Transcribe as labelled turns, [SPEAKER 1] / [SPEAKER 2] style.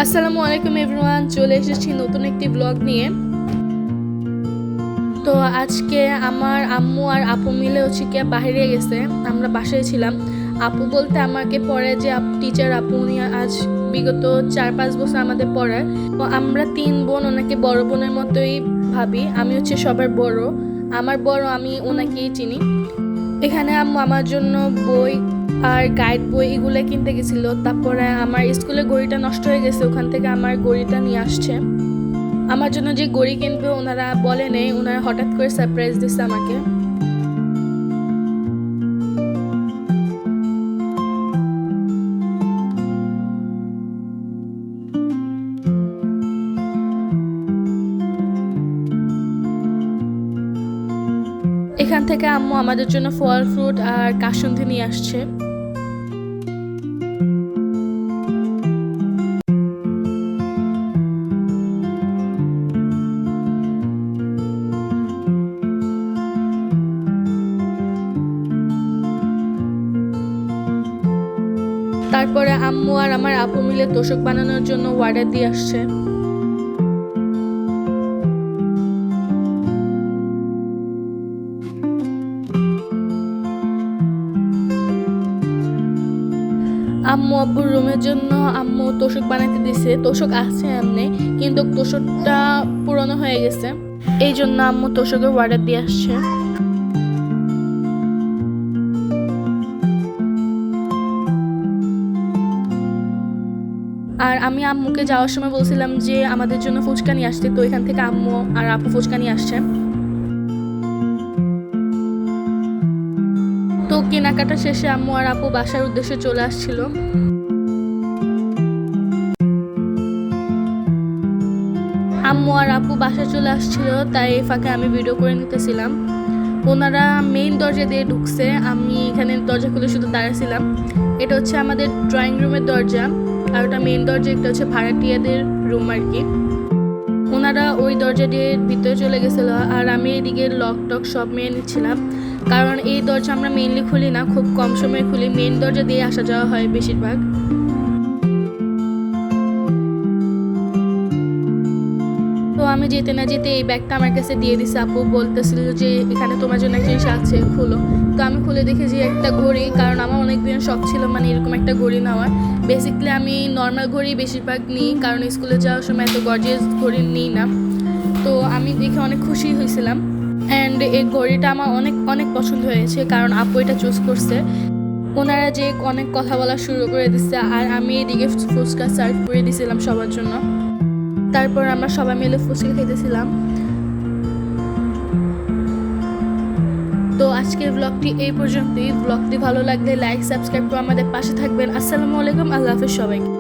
[SPEAKER 1] আসসালামু আলাইকুম এভরিওয়ান, চলে এসেছি নতুন একটি ব্লগ নিয়ে। তো আজকে আমার আম্মু আর আপু মিলে কি বাইরে গেছে, আমরা বাসায় ছিলাম। আপু বলতে আমাকে পড়ে যে টিচার আপু, উনি আজ বিগত 4-5 বছর আমাদের পড়ায়। তো আমরা 3 বোন, ওনাকে বড় বোনের মতোই ভাবি। আমি সবার বড়, আমার বড়, আমি ওনাকেই চিনি। এখানে আম্মু আমার জন্য বই আর গাইড বই এগুলো কিনতে গেছিলো। তারপরে আমার স্কুলে ঘড়িটা নষ্ট হয়ে গেছে, ওখান থেকে আমার ঘড়িটা নিয়ে আসছে। আমার জন্য যে ঘড়ি কিনবে ওনারা বলে নেই, ওনারা হঠাৎ করে সারপ্রাইজ দিচ্ছে আমাকে। এখান থেকে আম্মু আমাদের জন্য ফল ফ্রুট আর কাসুন্দি নিয়ে আসছে। তারপরে আম্মু আর আমার আপু মিলে তোশক বানানোর জন্য অর্ডার দিয়ে আসছে। আম্মু আব্বুর রুমের জন্য আম্মু তোশক বানাতে দিছে। তোশক আছে এমনি, কিন্তু তোশকটা পুরনো হয়ে গেছে, এই জন্য আম্মু তোশকের অর্ডার দিয়ে আসছে। আর আমি আম্মুকে যাওয়ার সময় বলছিলাম যে আমাদের জন্য ফুচকা নিয়ে আসতে, তো এখান থেকে আম্মু আর আপু ফুচকা নিয়ে আসছে। তো কেনাকাটা শেষে আম্মু আর আপু বাসার উদ্দেশ্যে চলে আসছিল। আম্মু আর আপু বাসায় চলে আসছিল, তাই এই ফাঁকে আমি ভিডিও করে নিতেছিলাম। ওনারা মেইন দরজা দিয়ে ঢুকছে, আমি এখানে দরজা খুলে শুধু দাঁড়াছিলাম। এটা আমাদের ড্রয়িং রুমের দরজা, আর ওটা মেইন দরজা, একটা ভাড়াটিয়াদের রুম আর কি। ওনারা ওই দরজা দিয়ে ভিতরে চলে গেছিল, আর আমি এদিকে লক টক সব মেরে নিচ্ছিলাম, কারণ এই দরজা আমরা মেইনলি খুলি না, খুব কম সময় খুলি। মেইন দরজা দিয়ে আসা যাওয়া হয় বেশিরভাগ। তো আমি যেতে না যেতে এই ব্যাগটা আমার কাছে দিয়ে দিছে। আপু বলতেছিল যে এখানে তোমার জন্য একটা জিনিস আছে, খুলো। তো আমি খুলে দেখি যে একটা ঘড়ি, কারণ আমার অনেকদিন শখ ছিল মানে এরকম একটা ঘড়ি নেওয়ার। বেসিক্যালি আমি নর্মাল ঘড়ি বেশিরভাগ নিই, কারণ স্কুলে যাওয়ার সময় এত গর্জিয়াস ঘড়ি নিই না। তো আমি দেখে অনেক খুশি হয়েছিলাম, অ্যান্ড এই ঘড়িটা আমার অনেক অনেক পছন্দ হয়েছে, কারণ আপু এটা চুজ করছে। ওনারা যে অনেক কথা বলা শুরু করে দিচ্ছে, আর আমি এদিকে ফুচকা সার্ভ করে দিয়েছিলাম সবার জন্য। তারপর আমরা সবাই মিলে ফুচকা খেতেছিলাম। তো আজকের ব্লগটি এই পর্যন্তই। ব্লগটি ভালো লাগলে লাইক সাবস্ক্রাইব করে আমাদের পাশে থাকবেন। আসসালামু আলাইকুম, আল্লাহ হাফেজ সবাইকে।